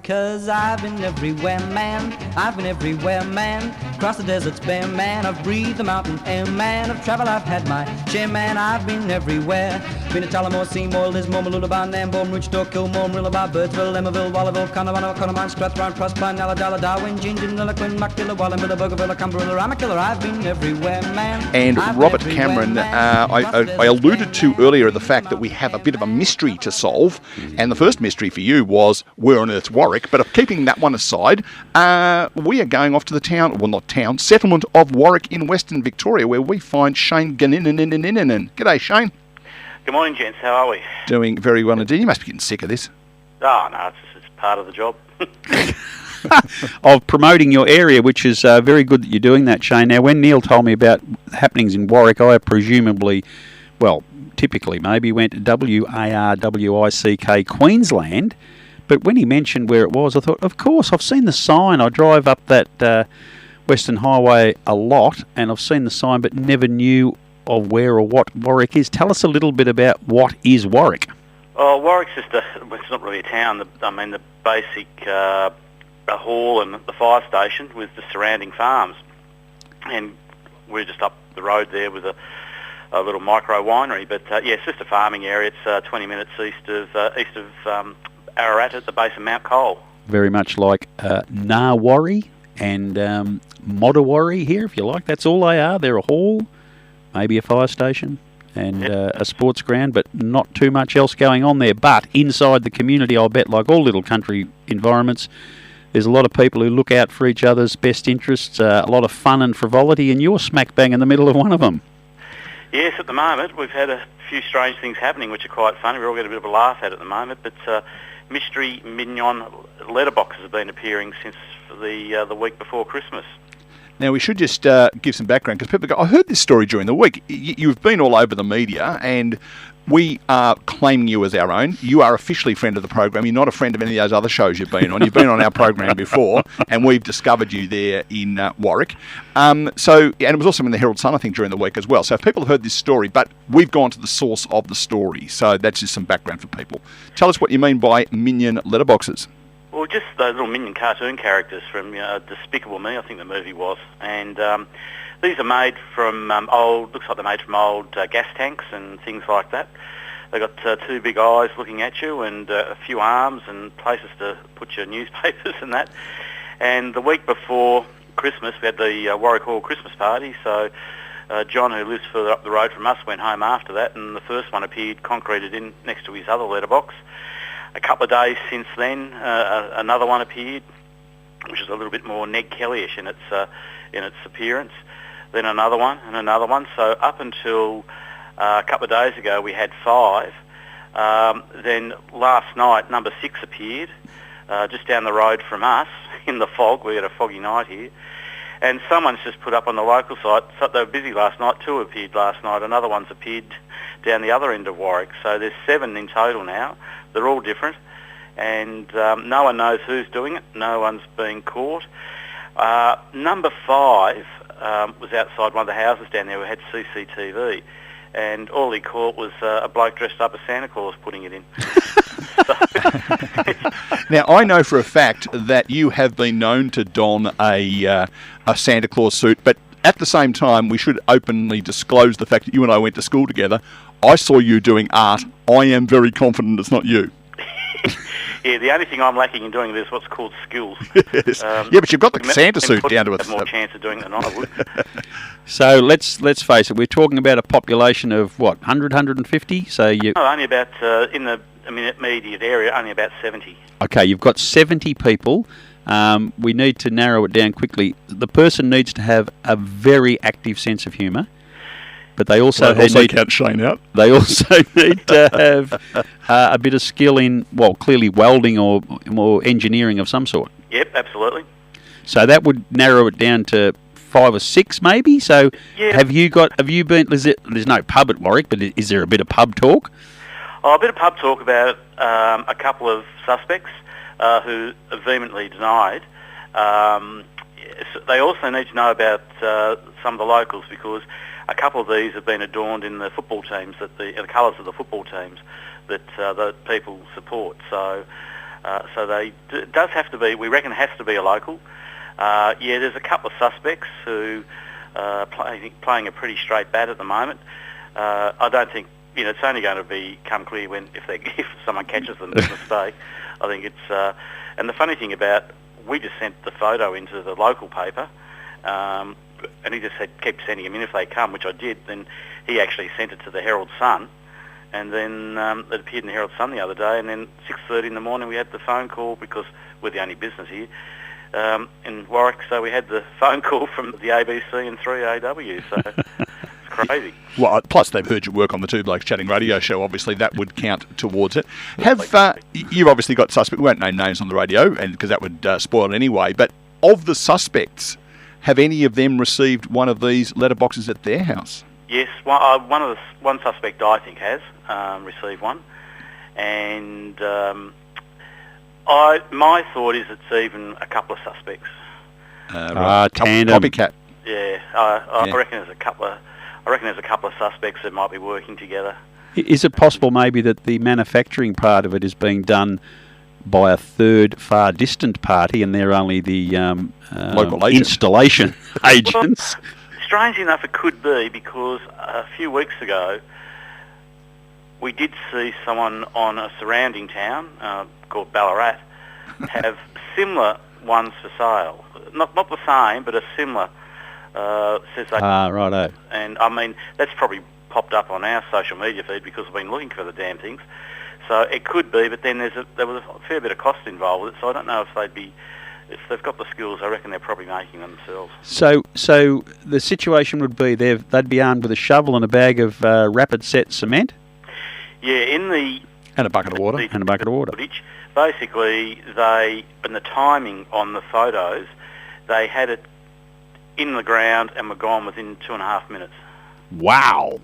'cause I've been everywhere, man. I've been everywhere, man. Across the deserts bare, man. I've breathed the mountain air, man. Of travel I've had my share, man. I've been everywhere. Been to Tullamore, Seymour, Lismore, Mooloolaba, Nambour, Roochdore, Kilmore, Marillaba, Birdsville, Emmaville, Wallaville, Connemara, Connemara, Strathrown, Proserpine, Ulladulla, Darwin, Gingin, Lilliquin, Muckdilla, Wallumbilla, Bougainville, Cumberland, I'm a killer. I've been everywhere, man. And I've Robert been everywhere, Cameron, man. I alluded to earlier the fact that we have a bit of a mystery to solve, and the first mystery for you was where on earth's Warrak, but keeping that one aside, we are going off to the town, well not town, settlement of Warrak in Western Victoria, where we find Shane Goninon. G'day, Shane. Good morning, gents. How are we? Doing very well indeed. You must be getting sick of this. Oh, no, it's part of the job. Of promoting your area, which is very good that you're doing that, Shane. Now, when Neil told me about happenings in Warrak, I typically maybe went to WARWICK Queensland, but when he mentioned where it was, I thought, of course, I've seen the sign. I drive up that Western Highway a lot, and I've seen the sign, but never knew of where or what Warrak is. Tell us a little bit about what is Warrak. Well, Warrak's just it's not really a town. The basic a hall and the fire station with the surrounding farms. And we're just up the road there with a little micro winery. But it's just a farming area. It's 20 minutes east of Ararat at the base of Mount Cole. Very much like Narwarri and Modawarri here, if you like. That's all they are. They're a hall, maybe a fire station, and a sports ground, but not too much else going on there. But inside the community, I'll bet, like all little country environments, there's a lot of people who look out for each other's best interests, a lot of fun and frivolity, and you're smack bang in the middle of one of them. Yes, at the moment, we've had a few strange things happening, which are quite funny. We're all getting a bit of a laugh at the moment, but mystery mignon letterboxes have been appearing since the week before Christmas. Now, we should just give some background, because people go, I heard this story during the week. You've been all over the media, and we are claiming you as our own. You are officially a friend of the program. You're not a friend of any of those other shows you've been on. You've been on our program before, and we've discovered you there in Warrak. And it was also in the Herald Sun, I think, during the week as well. So if people have heard this story, but we've gone to the source of the story. So that's just some background for people. Tell us what you mean by minion letterboxes. Well, just those little minion cartoon characters from Despicable Me, I think the movie was. And these are made from looks like they're made from old gas tanks and things like that. They've got two big eyes looking at you and a few arms and places to put your newspapers and that. And the week before Christmas, we had the Warrak Hall Christmas party, so John, who lives further up the road from us, went home after that, and the first one appeared concreted in next to his other letterbox. A couple of days since then, another one appeared, which is a little bit more Ned Kelly-ish in its appearance. Then another one and another one. So up until a couple of days ago, we had 5. Then last night, number 6 appeared just down the road from us in the fog. We had a foggy night here. And someone's just put up on the local site, so they were busy last night, 2 appeared last night, another one's appeared down the other end of Warrak. So there's 7 in total now. They're all different, and no one knows who's doing it. No one's being caught. Number 5 was outside one of the houses down there who had CCTV, and all he caught was a bloke dressed up as Santa Claus putting it in. Now, I know for a fact that you have been known to don a Santa Claus suit, but at the same time, we should openly disclose the fact that you and I went to school together. I saw you doing art. I am very confident it's not you. Yeah, the only thing I'm lacking in doing is what's called skills. Yes. But you've got the Santa suit down to it. Have more chance of doing it than I would. So let's face it, we're talking about a population of, 100, 150? So only about, in the immediate area, only about 70. Okay, you've got 70 people. We need to narrow it down quickly. The person needs to have a very active sense of humour, but they also count Shane out. They also need to have a bit of skill in, clearly welding or engineering of some sort. Yep, absolutely. So that would narrow it down to 5 or 6 maybe. So yeah. Have you been, there's no pub at Warrak, but is there a bit of pub talk? A bit of pub talk about a couple of suspects who vehemently denied. They also need to know about some of the locals, because a couple of these have been adorned in the football teams, the colours of the football teams that people support. So So it does have to be, we reckon it has to be a local. There's a couple of suspects who are playing a pretty straight bat at the moment. I don't think, it's only going to become clear if someone catches them as a mistake. I think it's, and the funny thing about, we just sent the photo into the local paper, and he just kept sending them in if they come, which I did. Then he actually sent it to the Herald Sun, and then it appeared in the Herald Sun the other day, and then 6:30 in the morning we had the phone call, because we're the only business here in Warrak, so we had the phone call from the ABC and 3AW, so it's crazy. Well, plus they've heard your work on the Two Blokes Chatting radio show. Obviously, that would count towards it. You've obviously got suspects. We won't name names on the radio, and because that would spoil it anyway. But of the suspects, have any of them received one of these letterboxes at their house? Yes, one suspect I think has received one, and my thought is it's even a couple of suspects. Tandem. Copycat. Yeah, I reckon there's a couple of. I reckon there's a couple of suspects that might be working together. Is it possible maybe that the manufacturing part of it is being done by a third, far distant party, and they're only the local agent. Installation agents? Well, strange enough, it could be, because a few weeks ago we did see someone on a surrounding town called Ballarat have similar ones for sale. Not the same, but a similar. Says they, righto. And I mean, that's probably popped up on our social media feed because we've been looking for the damn things. So it could be, but then there was a fair bit of cost involved with it. So I don't know if they've got the skills. I reckon they're probably making them themselves. So the situation would be they'd be armed with a shovel and a bag of rapid set cement. Yeah, and a bucket of water. Footage, basically, in the timing on the photos, they had it in the ground and were gone within 2.5 minutes. Wow.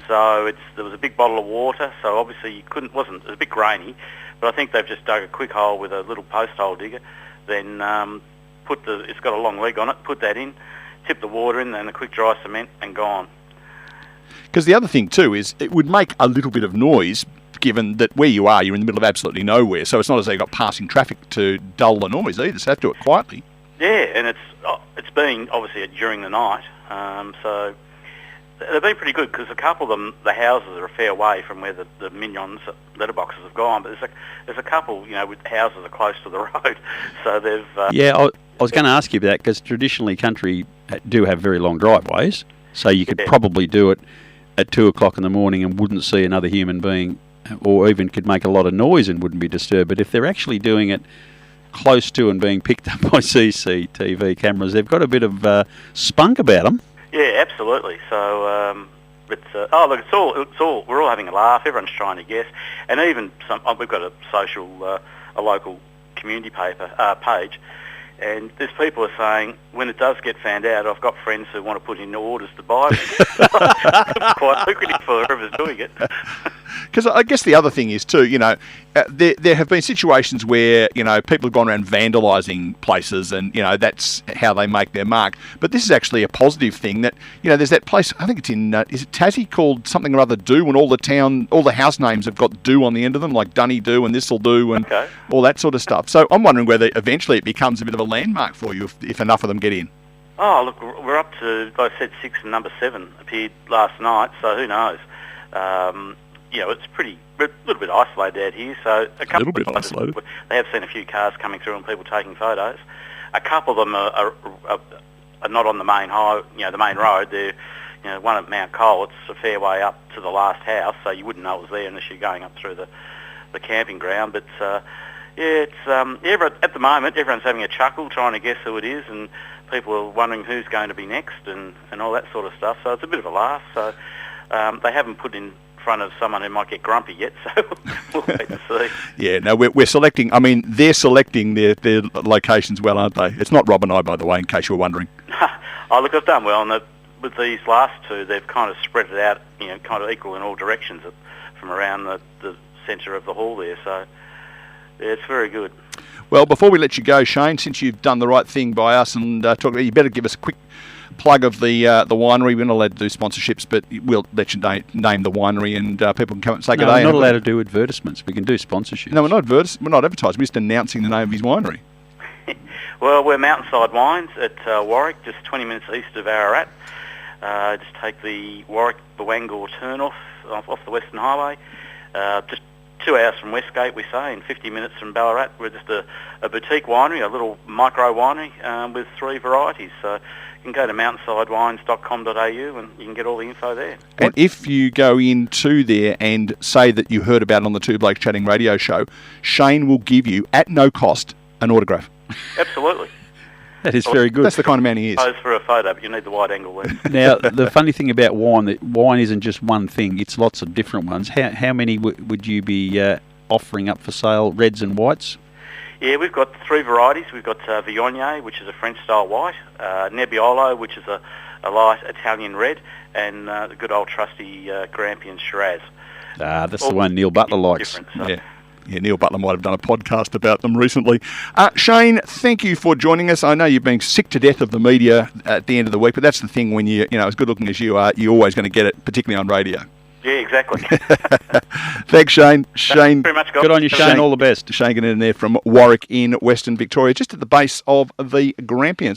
So there was a big bottle of water, so obviously it was a bit grainy, but I think they've just dug a quick hole with a little post hole digger, then it's got a long leg on it, put that in, tip the water in, and a quick dry cement, and gone. Because the other thing too is it would make a little bit of noise, given that where you are, you're in the middle of absolutely nowhere, so it's not as though you've got passing traffic to dull the noise either, so they have to do it quietly. Yeah, and it's been obviously during the night, so they've been pretty good, because a couple of them, the houses are a fair way from where the Minions letterboxes have gone, but there's a couple, with houses are close to the road, so they've... I was going to ask you about that, because traditionally country do have very long driveways, so you could probably do it at 2 o'clock in the morning and wouldn't see another human being, or even could make a lot of noise and wouldn't be disturbed. But if they're actually doing it close to and being picked up by CCTV cameras, they've got a bit of spunk about them. Yeah, absolutely. So it's all. We're all having a laugh. Everyone's trying to guess, and even we've got a local community paper page, and there's people are saying, when it does get found out, I've got friends who want to put in orders to buy them. Quite lucrative for whoever's doing it. Because I guess the other thing is too, there have been situations where, people have gone around vandalising places and, that's how they make their mark. But this is actually a positive thing that, there's that place, I think it's in, is it Tassie, called something or other Do, and all the house names have got Do on the end of them, like Dunny Do and This'll Do and all that sort of stuff. So I'm wondering whether eventually it becomes a bit of a landmark for you if enough of them get in. Oh, look, we're up to, like I said, 6 and number 7 appeared last night, so who knows? It's a little bit isolated out here, so a little bit isolated. They have seen a few cars coming through and people taking photos. A couple of them are not on the main the main road. They're, one at Mount Cole, it's a fair way up to the last house, so you wouldn't know it was there unless you're going up through the camping ground. But at the moment, everyone's having a chuckle trying to guess who it is, and people are wondering who's going to be next and all that sort of stuff. So it's a bit of a laugh. So they haven't put in front of someone who might get grumpy yet, so we'll wait and see. Yeah, no, we're selecting, they're selecting their locations well, aren't they? It's not Rob and I, by the way, in case you were wondering. Oh, look, I've done well, and with these last two, they've kind of spread it out, kind of equal in all directions from around the centre of the hall there, so yeah, it's very good. Well, before we let you go, Shane, since you've done the right thing by us and you better give us a quick plug of the winery. We're not allowed to do sponsorships, but we'll let you name the winery, and people can come and say good day. We're not allowed to do advertisements. We can do sponsorships. No, we're not advertising. We're just announcing the name of his winery. Well, we're Mountainside Wines at Warrak, just 20 minutes east of Ararat. Just take the Warrak-Bawangor turn-off off the Western Highway. Just 2 hours from Westgate, we say, and 50 minutes from Ballarat. We're just a boutique winery, a little micro winery with 3 varieties. So you can go to mountainsidewines.com.au and you can get all the info there. And if you go into there and say that you heard about it on the Two Blokes Chatting radio show, Shane will give you, at no cost, an autograph. Absolutely. That is very good. That's the kind of man he is. Pose for a photo, but you need the wide angle lens. Now, the funny thing about wine, that wine isn't just one thing, it's lots of different ones. How many would you be offering up for sale, reds and whites? Yeah, we've got 3 varieties. We've got Viognier, which is a French-style white, Nebbiolo, which is a light Italian red, and the good old trusty Grampian Shiraz. That's all the one Neil Butler likes. Yeah, Neil Butler might have done a podcast about them recently. Shane, thank you for joining us. I know you've been sick to death of the media at the end of the week, but that's the thing when you know, as good looking as you are, you're always going to get it, particularly on radio. Yeah, exactly. Thanks, Shane. Thanks very much, guys. Good on you, Shane. All the best. Shane Goninon there from Warrak in Western Victoria, just at the base of the Grampians.